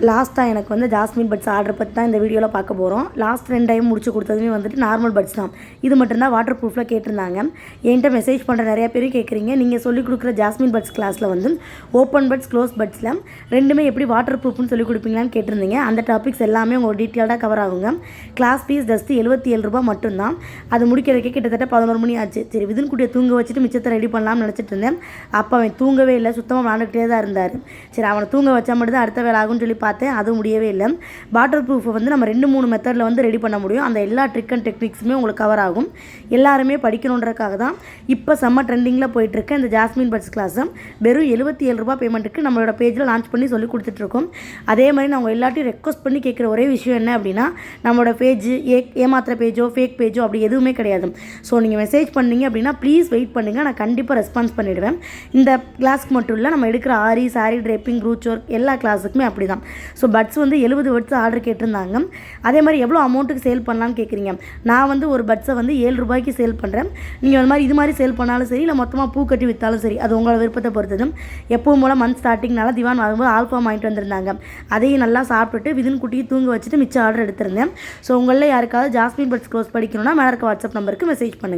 லாஸ்ட்டாக எனக்கு வந்து ஜாஸ்மின் பட்ஸ் ஆர்டர் பற்றி தான் இந்த வீடியோவில் பார்க்க போகிறோம். லாஸ்ட் 2 டைம் முடிச்சு கொடுத்ததுமே வந்துட்டு நார்மல் பட்ஸ் தான். இது மட்டும்தான் வாட்டர் ப்ரூஃபில் கேட்டிருந்தாங்க. என்கிட்ட மெசேஜ் பண்ணுற நிறைய பேர் கேட்குறீங்க, நீங்கள் சொல்லிக் கொடுக்குற ஜாஸ்மின் பட்ஸ் கிளாஸில் வந்து ஓப்பன் பட்ஸ் க்ளோஸ் பட்ஸில் ரெண்டுமே எப்படி வாட்டர் ப்ரூஃப்னு சொல்லிக் கொடுப்பீங்களான்னு கேட்டிருந்தீங்க. அந்த டாபிக்ஸ் எல்லாமே உங்களுக்கு டீட்டெயிலாக கவர் ஆகுங்க. கிளாஸ் ஃபீஸ் ஜஸ்ட் 77 ரூபா மட்டும்தான். அது முடிக்கிறதுக்கே கிட்டத்தட்ட 11 மணி ஆச்சு. சரி, விதின் குட்டியை தூங்க வச்சுட்டு மிச்சத்தை ரெடி பண்ணலாம்னு நினச்சிட்டு இருந்தேன். அப்போ அவன் தூங்கவே இல்லை, சுத்தமாக விளாண்டுக்கிட்டே தான் இருந்தார். சரி, அவனை தூங்க வச்சா மட்டும் தான் அடுத்த வேலை ஆகும்னு சொல்லி பார்த்தேன். அதுவும் முடியவே இல்லை. வாட்டர் ப்ரூஃபை வந்து நம்ம 2-3 மெத்தடில் வந்து ரெடி பண்ண முடியும். அந்த எல்லா ட்ரிக் அண்ட் டெக்னிக்ஸுமே உங்களுக்கு கவர் ஆகும். எல்லாருமே படிக்கணுன்றதுக்காக தான் இப்போ செம்ம ட்ரெண்டிங்கில் போயிட்டுருக்க இந்த ஜாஸ்மின் பட்ஸ் கிளாஸை வெறும் 77 ரூபா பேமெண்ட்டுக்கு நம்மளோட பேஜில் லான்ச் பண்ணி சொல்லி கொடுத்துட்ருக்கோம். அதே மாதிரி நான் எல்லாத்தையும் ரெக்வஸ்ட் பண்ணி கேட்குற ஒரே விஷயம் என்ன அப்படின்னா, நம்மளோட பேஜ் ஏமாத்துற பேஜோ ஃபேக் பேஜோ அப்படி எதுவுமே கிடையாது. ஸோ நீங்கள் மெசேஜ் பண்ணீங்க அப்படின்னா ப்ளீஸ் வெயிட் பண்ணுங்கள், நான் கண்டிப்பாக ரெஸ்பான்ஸ் பண்ணிவிடுவேன். இந்த கிளாஸ்க்கு மட்டும் இல்லை, நம்ம எடுக்கிற ஆரி, சாரி, ட்ரேப்பிங், ரூச் ஒர்க் எல்லா கிளாஸுக்குமே அப்படி தான். ஸோ பட்ஸ் வந்து 70 பட்ஸ் ஆர்டர் கேட்டிருந்தாங்க. அதே மாதிரி எவ்வளோ அமௌண்ட்டுக்கு சேல் பண்ணலான்னு கேட்குறீங்க. நான் வந்து ஒரு பட்ஸை வந்து 7 ரூபாய்க்கு சேல் பண்ணுறேன். நீங்கள் அது மாதிரி இது மாதிரி சேல் பண்ணாலும் சரி, இல்லை மொத்தமாக பூ கட்டி விற்றாலும் சரி, அது உங்களோட விருப்பத்தை பொறுத்தது. எப்பவும் போல் மந்த் ஸ்டார்டிங்னால திவான் வரும்போது ஆல்ஃபா வாங்கிட்டு வந்திருந்தாங்க. அதையும் நல்லா சாப்பிட்டுட்டு விதின் குட்டியை தூங்க வச்சுட்டு மிச்சம் ஆர்டர் எடுத்திருந்தேன். ஸோ உங்களில் யாருக்காவது ஜாஸ்மின் பட்ஸ் க்ளோஸ் படிக்கணும்னா மேலே இருக்க வாட்ஸ்அப் நம்பருக்கு மெசேஜ் பண்ணுங்கள்.